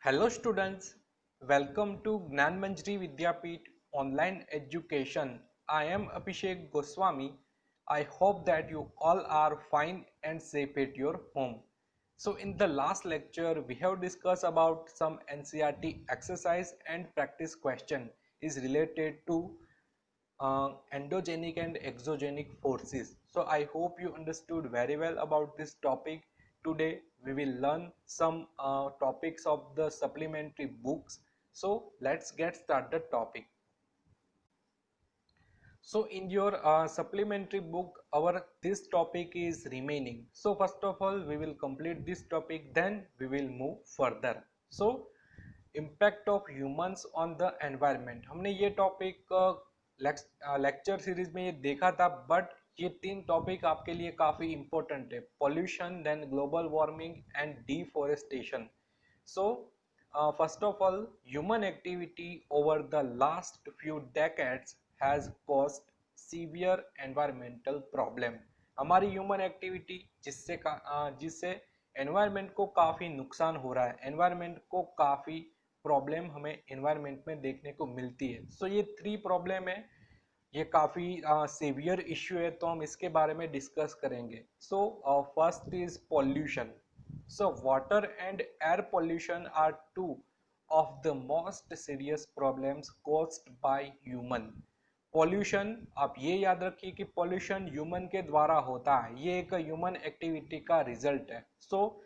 Hello students, welcome to Gnan Manjari Vidyapeeth online education. I am Abhishek Goswami. I hope that you all are fine and safe at your home. So in the last lecture we have discussed about some NCERT exercise and practice question is related to endogenic and exogenic forces. So I hope you understood very well about this topic. Today we will learn some topics of the supplementary books. So let's get started topic. So in your supplementary book, our this topic is remaining. So first of all, we will complete this topic, then we will move further. So impact of humans on the environment, हमने ये topic lecture series में ये देखा था, but ये तीन topic आपके लिए काफ़ी इंपॉर्टेंट है: pollution, then global warming and deforestation. So first of all, human activity over the last few decades has caused severe environmental problem. हमारी ह्यूमन एक्टिविटी जिससे एनवायरनमेंट को काफ़ी नुकसान हो रहा है, एनवायरनमेंट को काफ़ी प्रॉब्लम हमें एनवायरनमेंट में देखने को मिलती है. सो ये थ्री प्रॉब्लम है, ये काफ़ी सीवियर इश्यू है, तो हम इसके बारे में डिस्कस करेंगे. So first is pollution. So water and air pollution are two of the most serious problems caused by human. Pollution, आप ये याद रखिए कि पॉल्यूशन ह्यूमन के द्वारा होता है, ये एक ह्यूमन एक्टिविटी का रिजल्ट है. So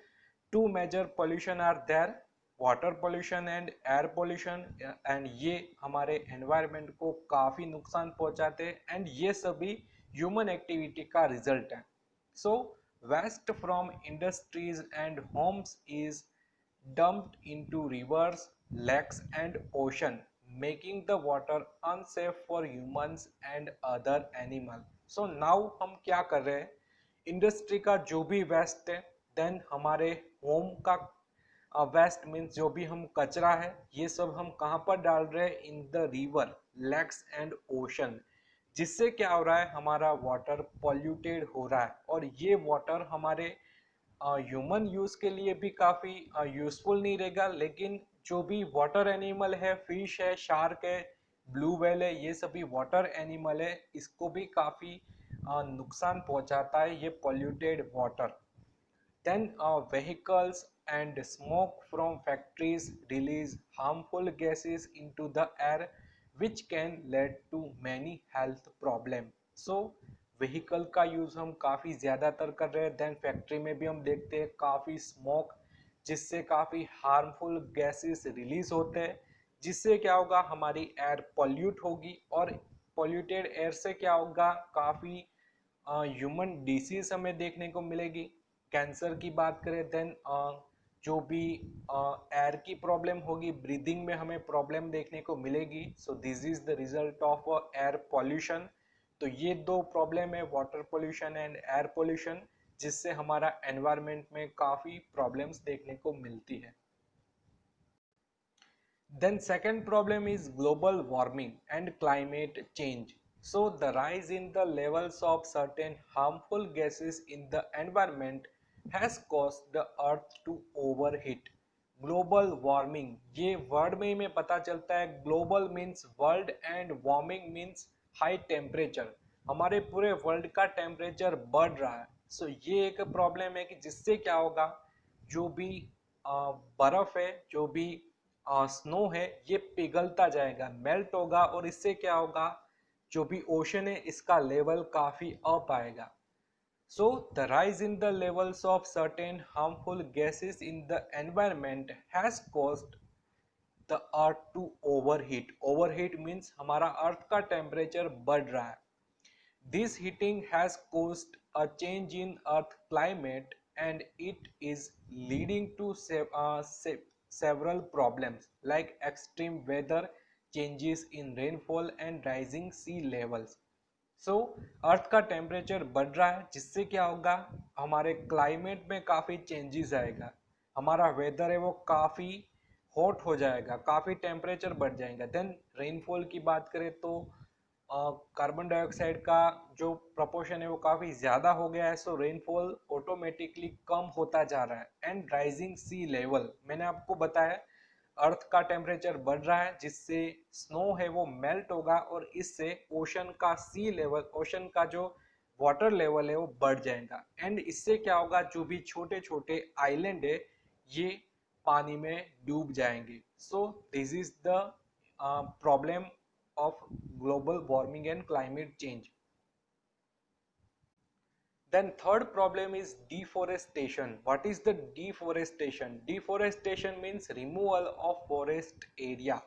two major pollution are there, water pollution and air pollution, and ये हमारे एनवायरनमेंट को काफ़ी नुकसान पहुंचाते हैं, एंड ये सभी ह्यूमन एक्टिविटी का रिजल्ट है. So waste from industries and homes is dumped into rivers, lakes and ocean, making the water unsafe for humans and other animals. So now हम क्या कर रहे हैं, इंडस्ट्री का जो भी वेस्ट है, देन हमारे होम का वेस्ट मीन्स जो भी हम कचरा है, ये सब हम कहाँ पर डाल रहे हैं, in the river, lakes and ocean, जिससे क्या हो रहा है, हमारा वाटर पॉल्यूटेड हो रहा है. और ये वाटर हमारे ह्यूमन यूज के लिए भी काफ़ी यूजफुल नहीं रहेगा, लेकिन जो भी वाटर एनिमल है, फिश है, शार्क है, ब्लू व्हेल है, ये सभी वाटर एनिमल है, इसको भी काफ़ी नुकसान पहुंचाता है ये polluted water. Then vehicles and smoke from factories release harmful gases into the air, which can lead to many health problem. So vehicle का यूज़ हम काफ़ी ज़्यादातर कर रहे हैं, देन फैक्ट्री में भी हम देखते हैं काफ़ी स्मोक, जिससे काफ़ी हार्मफुल गैसेस रिलीज होते हैं, जिससे क्या होगा, हमारी एयर पॉल्यूट होगी, और पॉल्यूटेड एयर से क्या होगा, काफ़ी ह्यूमन डिसीज हमें देखने को मिलेगी. कैंसर की बात करें, देन जो भी एयर की प्रॉब्लम होगी, ब्रीदिंग में हमें प्रॉब्लम देखने को मिलेगी. सो this is the result of air pollution. तो ये दो प्रॉब्लम है, water pollution and air pollution, जिससे हमारा एनवायरनमेंट में काफ़ी प्रॉब्लम्स देखने को मिलती है. Then second problem is global warming and climate change. So the rise in the levels of certain harmful gases in the environment has caused the earth to overheat. Global warming, ये word में ही में पता चलता है. Global means world and warming means high temperature. हमारे पूरे world का temperature बढ़ रहा है. सो ये एक प्रॉब्लम है कि जिससे क्या होगा, जो भी बर्फ है, जो भी स्नो है, ये पिघलता जाएगा, मेल्ट होगा, और इससे क्या होगा, जो भी ओशन है, इसका लेवल काफी अप आएगा. So the rise in the levels of certain harmful gases in the environment has caused the earth to overheat. Overheat means हमारा अर्थ का टेम्परेचर बढ़ रहा है. This heating has caused a change in Earth climate, and it is leading to several problems like extreme weather, changes in rainfall and rising sea levels. सो अर्थ का temperature बढ़ रहा है, जिससे क्या होगा, हमारे क्लाइमेट में काफ़ी चेंजेस आएगा, हमारा वेदर है वो काफ़ी हॉट हो जाएगा, काफ़ी टेम्परेचर बढ़ जाएगा. देन रेनफॉल की बात करें तो कार्बन डाइऑक्साइड का जो प्रपोर्शन है वो काफ़ी ज़्यादा हो गया है, सो रेनफॉल ऑटोमेटिकली कम होता जा रहा है. एंड राइजिंग सी लेवल, मैंने आपको बताया अर्थ का टेम्परेचर बढ़ रहा है, जिससे स्नो है वो मेल्ट होगा और इससे ओशन का सी लेवल, ओशन का जो वाटर लेवल है वो बढ़ जाएगा। एंड इससे क्या होगा, जो भी छोटे छोटे आइलैंड है ये पानी में डूब जाएंगे। सो this is the problem of global warming and climate change. Then third problem is deforestation. What is the deforestation? Deforestation means removal of forest area.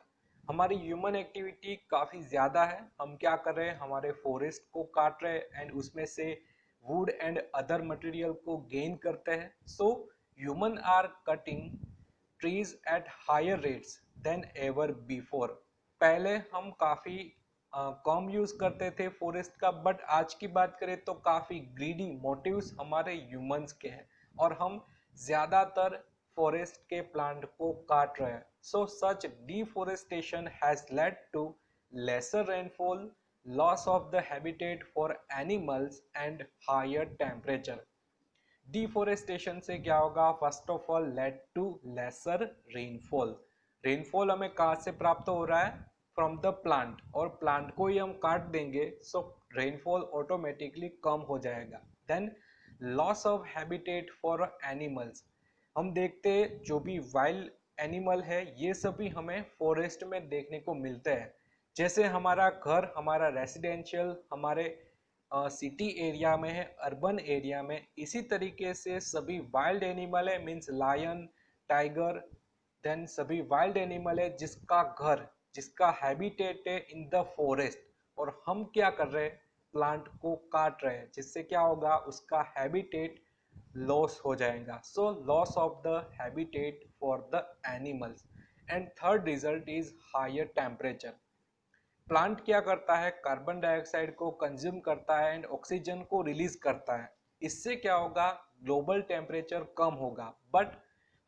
हमारी ह्यूमन एक्टिविटी काफ़ी ज़्यादा है। हम क्या कर रहे हैं, हमारे फॉरेस्ट को काट रहे हैं एंड उसमें से वुड एंड अदर मटेरियल को गेन करते हैं। So human are cutting trees at higher rates than ever before. पहले हम काफ़ी कम यूज करते थे फॉरेस्ट का, बट आज की बात करें तो काफी ग्रीडी मोटिव्स हमारे ह्यूमंस के हैं और हम ज्यादातर फॉरेस्ट के प्लांट को काट रहे हैं। So such deforestation has led to lesser rainfall, loss of the habitat for animals and higher temperature. Deforestation से क्या होगा, first of all lead to lesser rainfall. Rainfall हमें कहाँ से प्राप्त हो रहा है, फ्रॉम द प्लांट, और प्लांट को ही हम काट देंगे सो रेनफॉल ऑटोमेटिकली कम हो जाएगा। Then loss of habitat for animals. हम देखते हैं जो भी वाइल्ड एनिमल है ये सभी हमें फॉरेस्ट में देखने को मिलते हैं। जैसे हमारा घर, हमारा रेसिडेंशियल हमारे सिटी एरिया में है, अर्बन एरिया में, इसी तरीके से सभी वाइल्ड एनिमल है, मीन्स लायन, टाइगर, देन सभी वाइल्ड एनिमल है जिसका घर, जिसका हैबिटेट है इन द फॉरेस्ट, और हम क्या कर रहे हैं, प्लांट को काट रहे हैं, जिससे क्या होगा, उसका हैबिटेट लॉस हो जाएगा। So loss of the habitat for the animals. And third result is higher temperature. Plant क्या करता है, कार्बन डाइऑक्साइड को कंज्यूम करता है एंड ऑक्सीजन को रिलीज करता है। इससे क्या होगा, ग्लोबल टेम्परेचर कम होगा। बट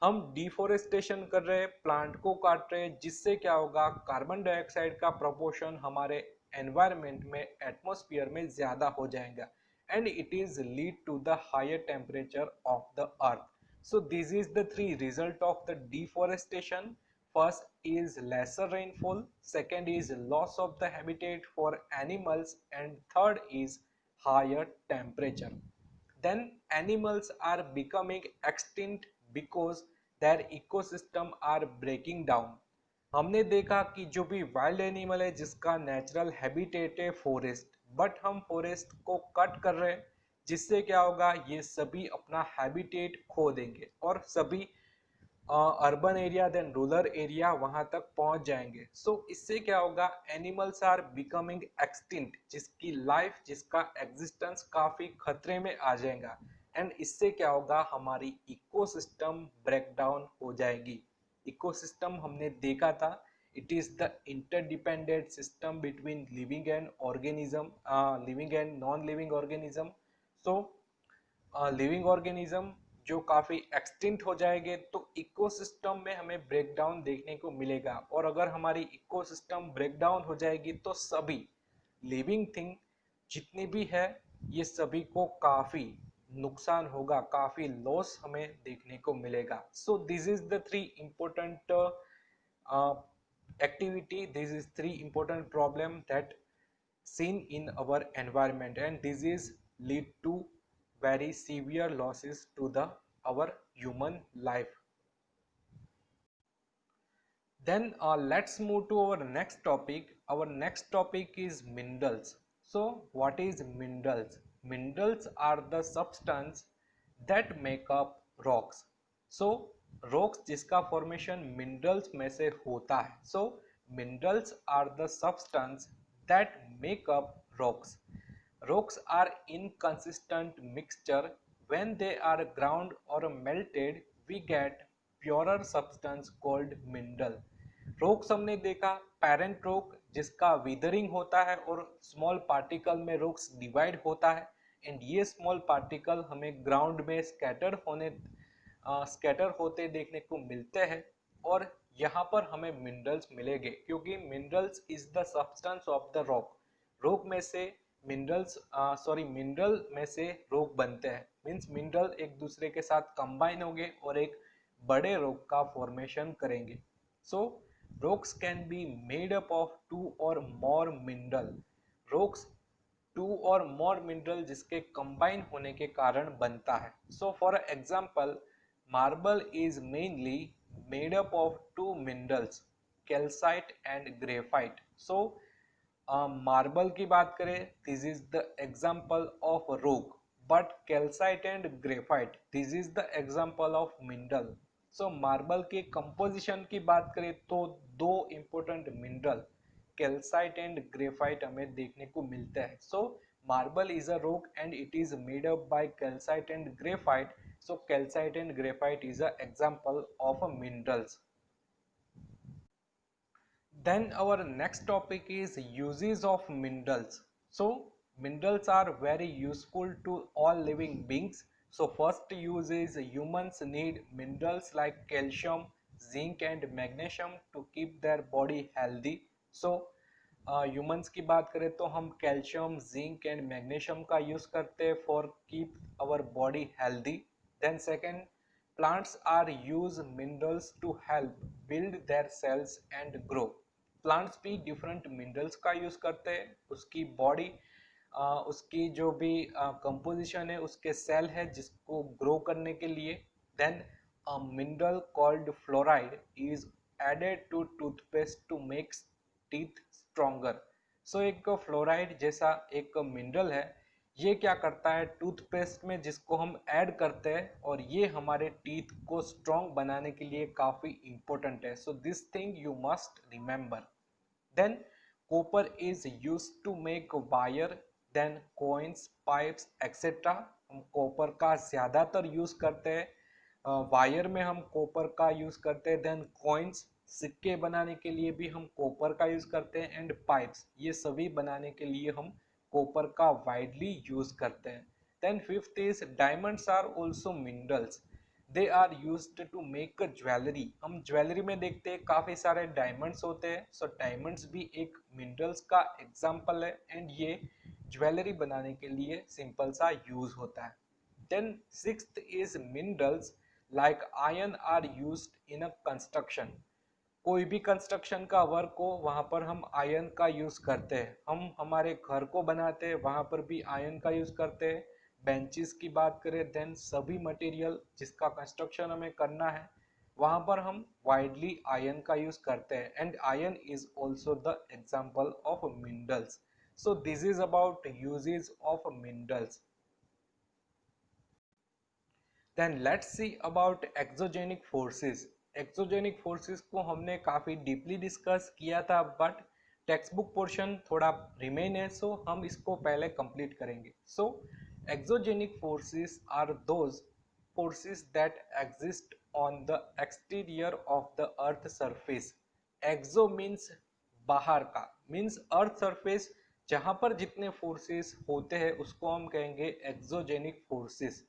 हम डिफोरेस्टेशन कर रहे हैं, प्लांट को काट रहे हैं, जिससे क्या होगा, कार्बन डाइऑक्साइड का प्रोपोर्शन हमारे एनवायरमेंट में, एटमॉस्फेयर में ज्यादा हो जाएगा and it is lead to the higher temperature of the earth. So this is the three result of the deforestation. First is lesser rainfall, second is loss of the habitat for animals, and third is higher temperature. Then animals are becoming extinct because their ecosystem are breaking down. हमने देखा कि जो भी wild animal है जिसका natural habitat है forest, but हम forest को कट कर रहे हैं, जिससे क्या होगा, ये सभी अपना हैबिटेट खो देंगे और सभी urban area then rural area वहां तक पहुंच जाएंगे। सो इससे क्या होगा, एनिमल्स आर बिकमिंग एक्सटिंक्ट, जिसकी लाइफ, जिसका एग्जिस्टेंस काफी खतरे में आ जाएगा एंड इससे क्या होगा, हमारी इकोसिस्टम ब्रेकडाउन हो जाएगी। इकोसिस्टम हमने देखा था, it is the interdependent system between living and organism, living and non living organism. So living organism जो काफी एक्सटिंक्ट हो जाएंगे तो इकोसिस्टम में हमें ब्रेकडाउन देखने को मिलेगा, और अगर हमारी इकोसिस्टम ब्रेकडाउन हो जाएगी तो सभी लिविंग थिंग जितनी भी है ये सभी को काफी नुकसान होगा, काफी लॉस हमें देखने को मिलेगा। सो this is the three important activity, this is three important problem that seen in our environment, and this is lead to very severe losses to the our human life. Then let's move to our next topic. Our next topic is minerals. So what is minerals? Minerals are the substance that make up rocks. So rocks जिसका formation minerals में से होता है. So minerals are the substance that make up rocks. Rocks are inconsistent mixture. When they are ground or melted, we get purer substance called mineral. Rocks हमने देखा, parent rock जिसका withering होता है और स्मॉल पार्टिकल में rocks divide होता है, and ये स्मॉल पार्टिकल हमें ग्राउंड में स्कैटर होते देखने को मिलते हैं, और यहाँ पर हमें मिनरल्स मिलेंगे क्योंकि minerals is the substance of the rock. Rock में से मिनरल में से रॉक बनते हैं, मीन्स मिनरल एक दूसरे के साथ कंबाइन होंगे और एक बड़े रॉक का फॉर्मेशन करेंगे। So rocks can be made up of two or more mineral. rocks two or more mineral जिसके कंबाइन होने के कारण बनता है. So for example marble is mainly made up of two minerals, calcite and graphite. So marble की बात करें, this is the example of rock, but calcite and graphite this is the example of mineral. So marble के composition की बात करें तो दो important mineral calcite and graphite हमें देखने को मिलता है. So marble is a rock and it is made up by calcite and graphite. So calcite and graphite is a example of a minerals. Then our next topic is uses of minerals. So minerals are very useful to all living beings. So first use is humans need minerals like calcium, zinc and magnesium to keep their body healthy. So humans की बात करें तो हम calcium, zinc and magnesium का use करते हैं for keep our body healthy. Then second, plants are use minerals to help build their cells and grow. Plants भी different minerals का यूज करते हैं उसकी बॉडी, उसकी जो भी कंपोजिशन है उसके सेल है जिसको ग्रो करने के लिए. Then a mineral called fluoride is added to toothpaste to make teeth stronger. So एक फ्लोराइड जैसा एक मिनरल है, ये क्या करता है टूथपेस्ट में जिसको हम ऐड करते हैं, और ये हमारे टीथ को स्ट्रॉन्ग बनाने के लिए काफ़ी इंपॉर्टेंट है. So this thing you must remember. Then copper is use to make wire, then coins, pipes etcetera. हम कॉपर का ज़्यादातर यूज करते हैं, वायर में हम कॉपर का यूज करते हैं. देन कॉइन्स, सिक्के बनाने के लिए भी हम कॉपर का यूज करते हैं. एंड पाइप्स, ये सभी बनाने के लिए हम कॉपर का वाइडली यूज करते हैं. Then fifth is diamonds are also minerals, they are used to make jewellery. हम ज्वेलरी में देखते हैं काफी सारे डायमंड्स होते हैं. सो डायमंड्स भी एक मिनरल्स का एग्जाम्पल है एंड ये ज्वेलरी बनाने के लिए सिंपल सा यूज होता है. Then sixth is minerals like iron are used in a construction. कोई भी कंस्ट्रक्शन का वर्क हो वहाँ पर हम आयरन का यूज़ करते हैं. हम हमारे घर को बनाते हैं वहाँ पर भी आयरन का यूज़ करते हैं. बेंचेस की बात करें, देन सभी मटेरियल जिसका कंस्ट्रक्शन हमें करना है वहाँ पर हम वाइडली आयरन का यूज़ करते हैं. And iron is also the example of minerals. So this is about usages of minerals. Then let's see about exogenic forces. Exogenic forces को हमने काफ़ी डीपली डिस्कस किया था, बट टेक्स्ट बुक पोर्शन थोड़ा remain है, so हम इसको पहले कंप्लीट करेंगे. So exogenic forces are those forces that exist on the exterior of the earth surface. Exo means बाहर का, मीन्स अर्थ सरफेस जहाँ पर जितने फोर्सेस होते हैं उसको हम कहेंगे एक्सोजेनिक फोर्सेस.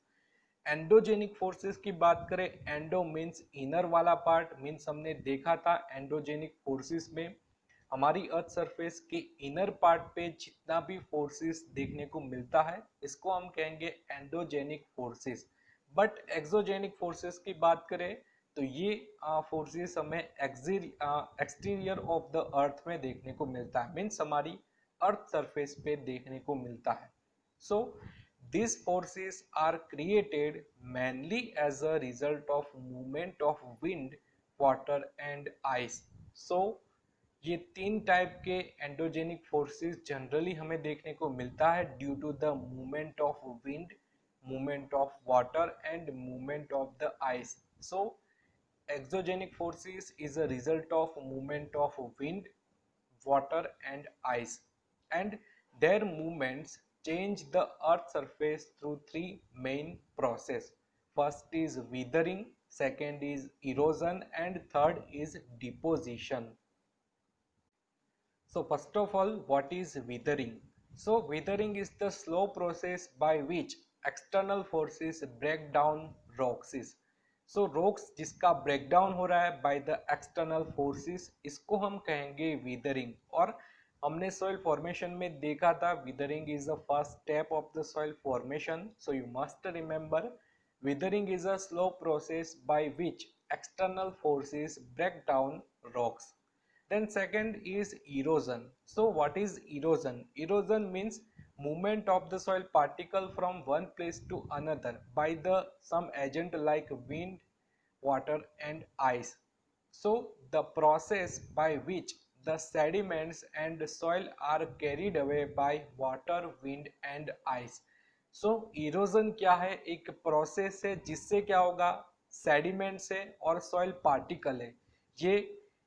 एंडोजेनिक फोर्सेस की बात करें, एंडो मीन्स इनर वाला पार्ट, मीन्स हमने देखा था एंडोजेनिक फोर्सेस में हमारी अर्थ सरफेस के इनर पार्ट पे जितना भी फोर्सेस देखने को मिलता है इसको हम कहेंगे endogenic forces. But exogenic forces की बात करें तो ये फोर्सेस हमें एक्सटीरियर ऑफ द अर्थ में देखने को मिलता है, मीन्स हमारी अर्थ सरफेस पे देखने को मिलता है. सो these forces are created mainly as a result of movement of wind, water and ice. So ये तीन टाइप के एंडोजेनिक फोर्सेस जनरली हमें देखने को मिलता है due to the movement of wind, movement of water and movement of the ice. So exogenic forces is a result of movement of wind, water and ice, and their movements change the earth surface through three main process. First is weathering, second is erosion and third is deposition. So first of all, what is weathering? So weathering is the slow process by which external forces break down rocks. So rocks जिसका breakdown हो रहा है by the external forces, इसको हम कहेंगे withering. और हमने soil formation में देखा था withering is the first step of the soil formation. So you must remember withering is a slow process by which external forces break down rocks. Then second is erosion. So what is erosion? Erosion means movement of the soil particle from one place to another by the some agent like wind, water and ice. So the process by which the sediments and soil are carried away by water, wind and ice. So erosion क्या है? एक process है जिससे क्या होगा, sediments है और soil particle है, ये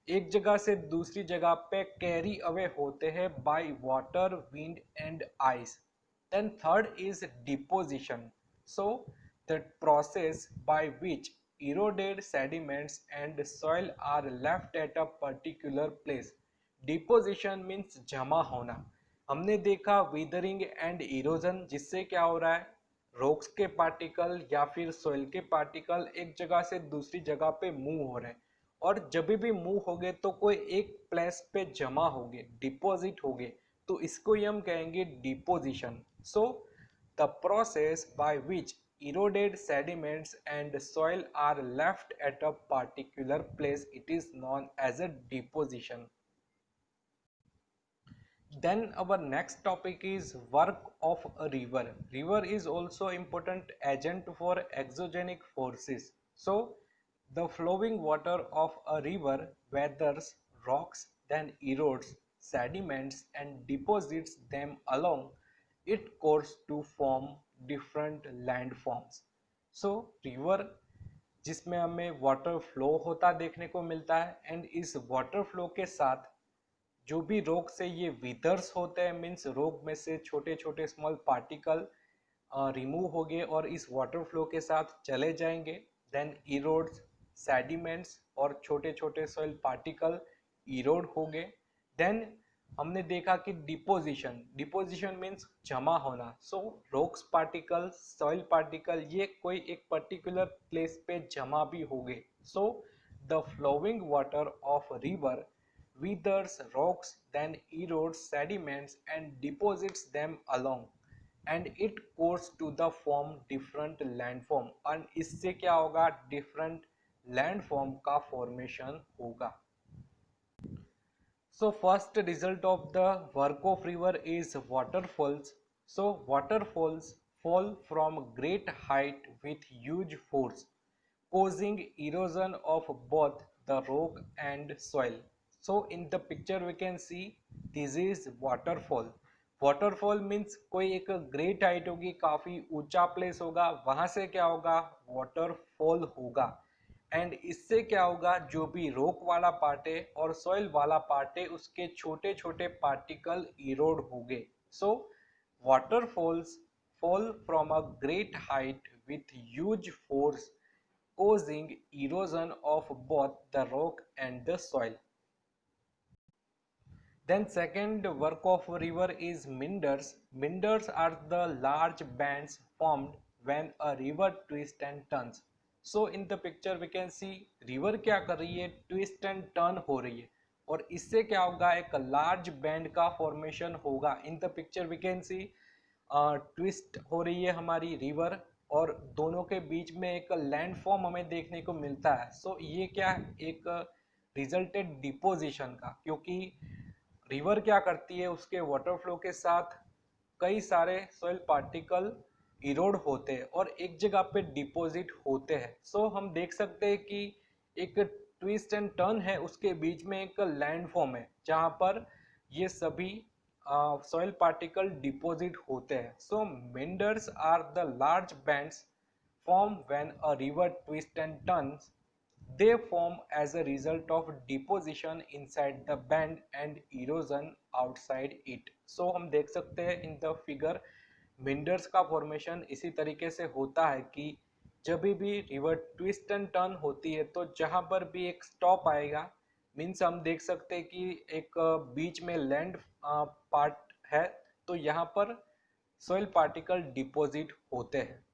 एक जगह से दूसरी जगह पे कैरी अवे होते हैं by water, wind and ice. Then third is deposition. So the process by which eroded sediments and soil are left at a particular place. Deposition means जमा होना. हमने देखा विदरिंग एंड इरोजन, जिससे क्या हो रहा है, रॉक्स के पार्टिकल या फिर सोइल के पार्टिकल एक जगह से दूसरी जगह पे मूव हो रहे हैं, और जब भी मूव हो गए तो कोई एक प्लेस पे जमा हो गए, डिपॉजिट हो गए, तो इसको ही हम कहेंगे deposition. So the process by which eroded sediments and soil are left at a particular place, it is known as a deposition. Then our next topic is work of a river. River is also important agent for exogenic forces. So the flowing water of a river weathers rocks, then erodes sediments and deposits them along its course to form different landforms. So river जिसमें हमें water flow होता देखने को मिलता है, and इस water flow के साथ जो भी रोग से ये विदर्स होते हैं, मीन्स रोग में से छोटे छोटे स्मॉल पार्टिकल रिमूव हो गए और इस वाटर फ्लो के साथ चले जाएंगे. देन इरोड्स सेडिमेंट्स और छोटे छोटे सॉइल पार्टिकल इरोड हो गए. देन हमने देखा कि डिपोजिशन, डिपोजिशन मीन्स जमा होना. सो रॉक्स पार्टिकल, सॉइल पार्टिकल, ये कोई एक पर्टिकुलर प्लेस पे जमा भी हो गए. So the flowing water of river weathers rocks, then erodes sediments and deposits them along, and it goes to the form different landform. और इससे क्या होगा, different landform का formation होगा. So first result of the work of river is waterfalls. So waterfalls fall from great height with huge force, causing erosion of both the rock and soil. So in the picture we can see this is waterfall. waterfall means कोई एक great height होगी, काफी ऊंचा place होगा, वहां से क्या होगा, वाटरफॉल होगा. एंड इससे क्या होगा, जो भी रोक वाला पार्ट है और सॉइल वाला पार्ट है, उसके छोटे छोटे पार्टिकल इरोड हो गए. सो waterfalls fall from a great height with huge force, causing erosion of both the rock and the soil. Then second work of river is minders. Minders are the large bands formed when a river twists and turns. So in the picture we can see river क्या कर रही है, twist and turn हो रही है, और इससे क्या होगा, एक large band का formation होगा. In the picture we can see twist हो रही है हमारी रिवर, और दोनों के बीच में एक लैंडफॉर्म हमें देखने को मिलता है. सो ये क्या है, एक रिजल्टेड डिपोजिशन का, क्योंकि रिवर क्या करती है, उसके वाटर फ्लो के साथ कई सारे सॉइल पार्टिकल इरोड होते हैं और एक जगह पे डिपॉजिट होते हैं. सो हम देख सकते हैं कि एक ट्विस्ट एंड टर्न है, उसके बीच में एक लैंडफॉर्म है जहां पर ये सभी सॉइल पार्टिकल डिपॉजिट होते हैं. So meanders are the large bands form when a river twists and turns. They form as a result of deposition inside the band and erosion outside it. So हम देख सकते हैं in the figure meanders का formation इसी तरीके से होता है कि जब भी रिवर ट्विस्ट एंड टर्न होती है तो जहां पर भी एक स्टॉप आएगा, मीन्स हम देख सकते हैं कि एक बीच में लैंड पार्ट है, तो यहाँ पर सोइल पार्टिकल डिपॉजिट होते हैं.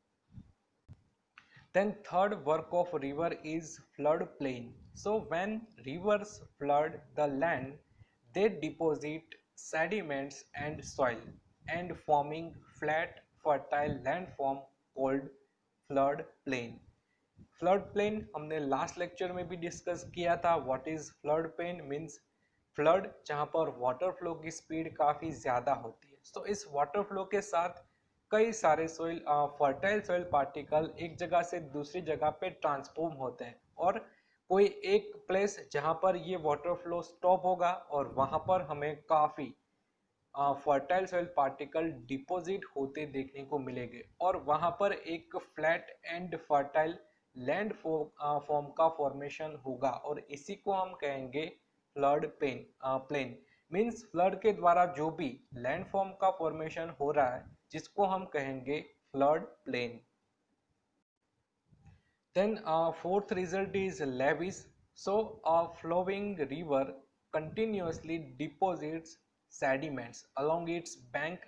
Then third work of river is flood plain. So when rivers flood the land, they deposit sediments and soil and forming flat fertile landform called flood plain. Flood plain हमने last lecture में भी discuss किया था। What is flood plain means flood जहां पर water flow की speed काफी ज्यादा होती है। तो इस वाटर फ्लो के साथ कई सारे सोइल फर्टाइल सोइल पार्टिकल एक जगह से दूसरी जगह पे ट्रांसफॉर्म होते हैं और कोई एक प्लेस जहां पर ये वाटर फ्लो स्टॉप होगा और वहां पर हमें काफी फर्टाइल सॉइल पार्टिकल डिपॉजिट होते देखने को मिलेंगे और वहां पर एक flat and fertile land form का फॉर्मेशन होगा और इसी को हम कहेंगे फ्लड प्लेन मींस फ्लड के द्वारा जो भी लैंड फॉर्म का फॉर्मेशन हो रहा है जिसको हम कहेंगे flood plain. Then fourth result is levees. So a flowing river continuously deposits sediments along its bank,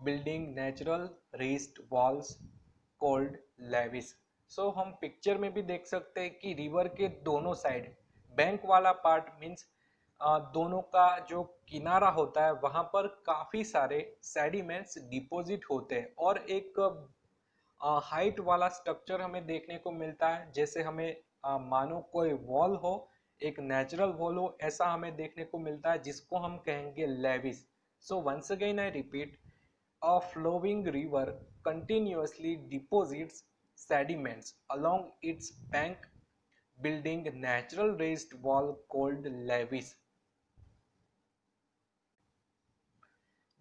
building natural raised walls called levees. So हम पिक्चर में भी देख सकते हैं कि रिवर के दोनों साइड बैंक वाला पार्ट मीन्स दोनों का जो किनारा होता है वहां पर काफी सारे सेडिमेंट्स डिपॉजिट होते हैं और एक हाइट वाला स्ट्रक्चर हमें देखने को मिलता है। जैसे हमें मानो कोई वॉल हो, एक नेचुरल वॉल हो, ऐसा हमें देखने को मिलता है जिसको हम कहेंगे levees. So once again I repeat, a flowing river continuously deposits sediments along its bank, building natural raised wall called levees.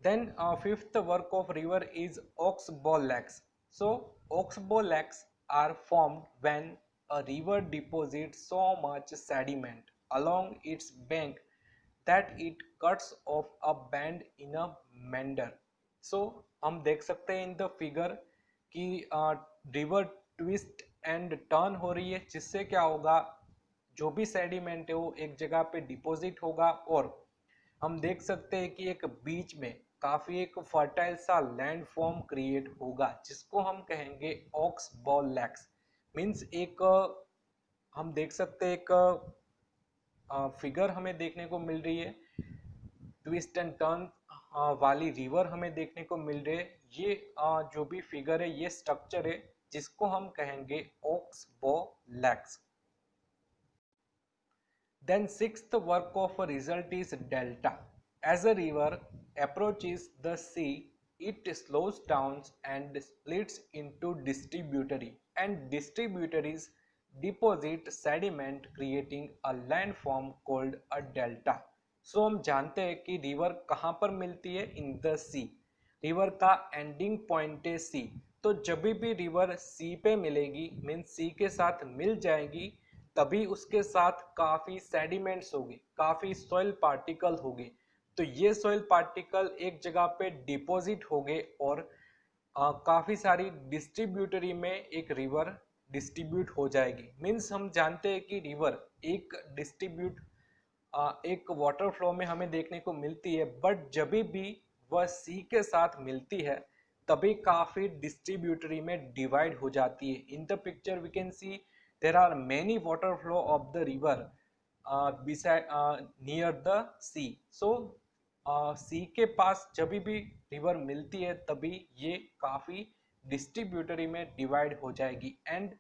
Then fifth work of river is oxbow lakes. So oxbow lakes are formed when a river deposits so much sediment along its bank that it cuts off a bend in a meander. So हम देख सकते हैं in the figure कि river twist and turn हो रही है जिससे क्या होगा, जो भी सेडिमेंट है वो एक जगह पे डिपॉजिट होगा और हम देख सकते हैं कि एक बीच में काफी एक फर्टाइल सा लैंड फॉर्म क्रिएट होगा जिसको हम कहेंगे ऑक्स बॉल लैक्स। मीन्स एक हम देख सकते हैं एक फिगर हमें देखने को मिल रही है, ट्विस्ट एंड टर्न वाली रिवर हमें देखने को मिल रही है। ये जो भी फिगर है ये स्ट्रक्चर है जिसको हम कहेंगे ऑक्स बॉ lakhs. Then sixth work of a result is delta. As a river approaches the sea, it slows down and splits into distributary, and distributaries deposit sediment creating a landform called a delta. So हम जानते हैं कि river कहाँ पर मिलती है, in the C. River का ending point है सी, तो जब भी रिवर सी पे मिलेगी मीन्स सी के साथ मिल जाएगी तभी उसके साथ काफी सेडिमेंट्स होंगे, काफी सॉइल पार्टिकल होंगे। तो ये सॉइल पार्टिकल एक जगह पे डिपॉजिट होंगे और काफी सारी डिस्ट्रीब्यूटरी में एक रिवर डिस्ट्रीब्यूट हो जाएगी। मीन्स हम जानते हैं कि रिवर एक एक वाटर फ्लो में हमें देखने को मिलती है, बट जब भी वह सी के साथ मिलती है तभी काफी डिस्ट्रीब्यूटरी में डिवाइड हो जाती है। In the picture we can see there are many water flow of the river beside near the sea. So sea के पास जब भी रिवर मिलती है तभी ये काफी डिस्ट्रीब्यूटरी में डिवाइड हो जाएगी एंड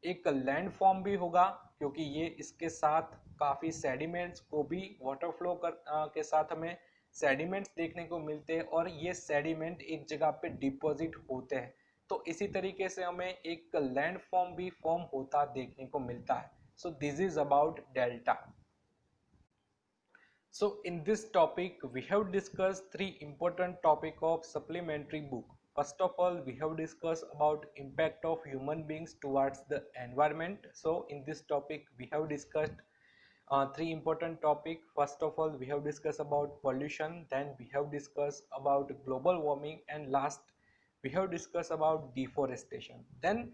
एक लैंड फॉर्म भी होगा क्योंकि ये इसके साथ काफी सेडिमेंट्स को भी वाटर फ्लो के साथ हमें सेडिमेंट्स देखने को मिलते हैं और ये सेडिमेंट एक जगह पे डिपॉजिट होते हैं। तो इसी तरीके से हमें एक लैंड फॉर्म भी फॉर्म होता देखने को मिलता है। So this is about delta. So in this topic we have discussed three important topic of supplementary book. First of all we have discussed about impact of human beings towards the environment. So in this topic we have discussed three important topic. First of all we have discussed about pollution, then we have discussed about global warming, and last we have discussed about deforestation. Then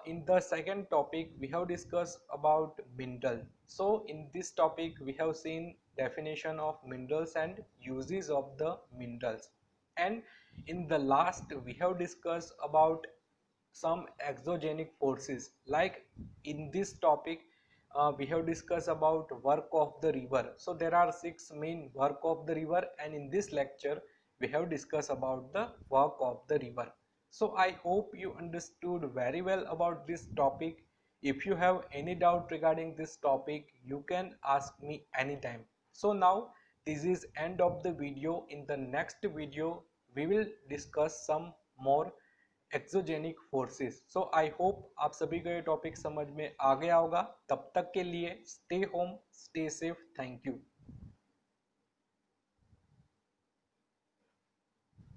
in the second topic we have discussed about mineral. So in this topic we have seen definition of minerals and uses of the minerals, and in the last we have discussed about some exogenic forces. Like in this topic we have discussed about work of the river. So there are six main work of the river, and in this lecture we have discussed about the work of the river. So I hope you understood very well about this topic. If you have any doubt regarding this topic, you can ask me anytime. So now this is end of the video. In the next video, we will discuss some more exogenic forces. So I hope आप सभी को ये topic समझ में आ गया होगा. तब तक के लिए stay home, stay safe. Thank you.